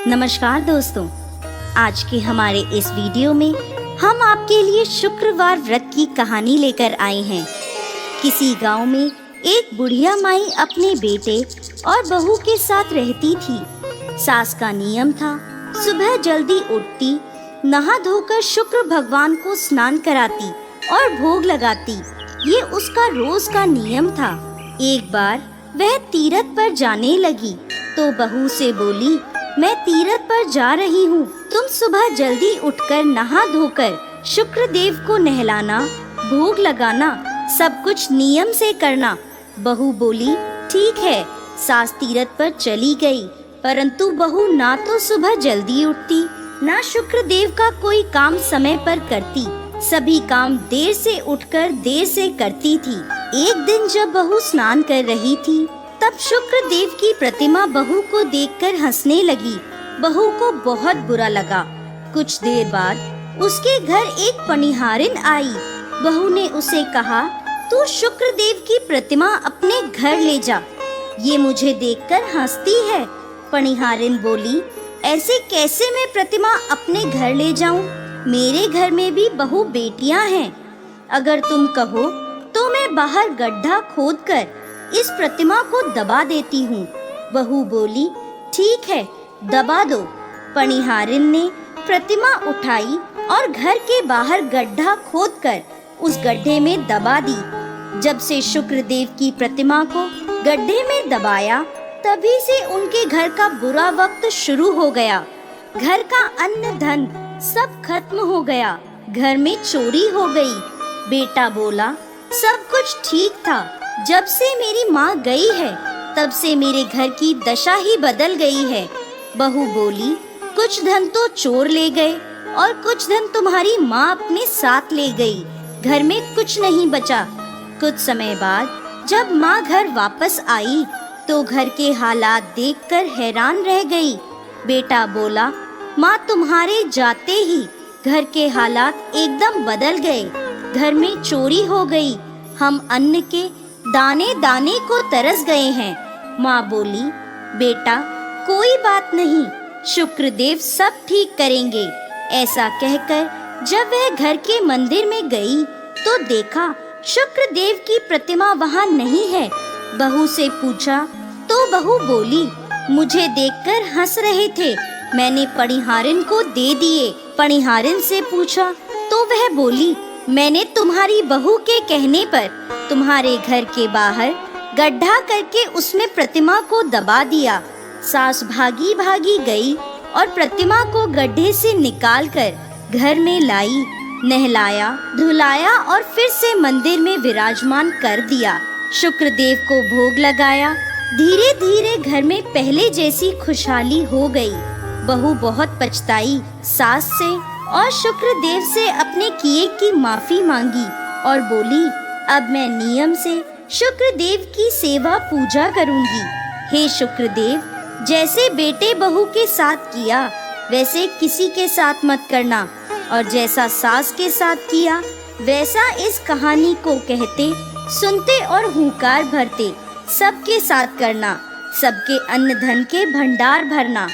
नमस्कार दोस्तों, आज के हमारे इस वीडियो में हम आपके लिए शुक्रवार व्रत की कहानी लेकर आए हैं। किसी गांव में एक बुढ़िया माई अपने बेटे और बहू के साथ रहती थी। सास का नियम था, सुबह जल्दी उठती, नहा धोकर शुक्र भगवान को स्नान कराती और भोग लगाती। ये उसका रोज का नियम था। एक बार वह तीरथ पर जाने लगी तो बहू से बोली, मैं तीरथ पर जा रही हूँ, तुम सुबह जल्दी उठकर नहा धोकर शुक्र देव को नहलाना, भोग लगाना, सब कुछ नियम से करना। बहू बोली, ठीक है। सास तीरथ पर चली गई, परंतु बहू ना तो सुबह जल्दी उठती, ना शुक्र देव का कोई काम समय पर करती। सभी काम देर से उठकर देर से करती थी। एक दिन जब बहू स्नान कर रही थी, तब शुक्र देव की प्रतिमा बहू को देखकर हंसने लगी। बहू को बहुत बुरा लगा। कुछ देर बाद उसके घर एक पनिहारिन आई। बहू ने उसे कहा, तू शुक्र देव की प्रतिमा अपने घर ले जा, ये मुझे देखकर हंसती है। पनिहारिन बोली, ऐसे कैसे मैं प्रतिमा अपने घर ले जाऊं? मेरे घर में भी बहू बेटियां हैं। अगर तुम कहो तो मैं बाहर गड्ढा खोदकर इस प्रतिमा को दबा देती हूँ। बहू बोली, ठीक है, दबा दो। पनिहारिन ने प्रतिमा उठाई और घर के बाहर गड्ढा खोदकर उस गड्ढे में दबा दी। जब से शुक्र देव की प्रतिमा को गड्ढे में दबाया, तभी से उनके घर का बुरा वक्त शुरू हो गया। घर का अन्न धन सब खत्म हो गया। घर में चोरी हो गई। बेटा बोला, सब कुछ ठीक था, जब से मेरी माँ गई है तब से मेरे घर की दशा ही बदल गई है। बहू बोली, कुछ धन तो चोर ले गए और कुछ धन तुम्हारी माँ अपने साथ ले गई। घर में कुछ नहीं बचा। कुछ समय बाद जब माँ घर वापस आई तो घर के हालात देखकर हैरान रह गई। बेटा बोला, माँ तुम्हारे जाते ही घर के हालात एकदम बदल गए। घर में चोरी हो गई। हम अन्न के दाने दाने को तरस गए हैं। माँ बोली, बेटा कोई बात नहीं, शुक्र देव सब ठीक करेंगे। ऐसा कहकर जब वह घर के मंदिर में गई तो देखा शुक्र देव की प्रतिमा वहाँ नहीं है। बहू से पूछा तो बहू बोली, मुझे देखकर हंस रहे थे, मैंने पनिहारिन को दे दिए। पनिहारिन से पूछा तो वह बोली, मैंने तुम्हारी बहू के कहने पर तुम्हारे घर के बाहर गड्ढा करके उसमें प्रतिमा को दबा दिया। सास भागी भागी गई और प्रतिमा को गड्ढे से निकालकर घर में लाई, नहलाया, धुलाया और फिर से मंदिर में विराजमान कर दिया। शुक्र देव को भोग लगाया। धीरे धीरे घर में पहले जैसी खुशहाली हो गई। बहू बहुत पछताई। सास से और शुक्र देव से अपने किए की माफी मांगी और बोली, अब मैं नियम से शुक्र देव की सेवा पूजा करूंगी। हे शुक्र देव, जैसे बेटे बहू के साथ किया वैसे किसी के साथ मत करना, और जैसा सास के साथ किया वैसा इस कहानी को कहते, सुनते और हुंकार भरते सबके साथ करना। सबके अन्न धन के भंडार भरना।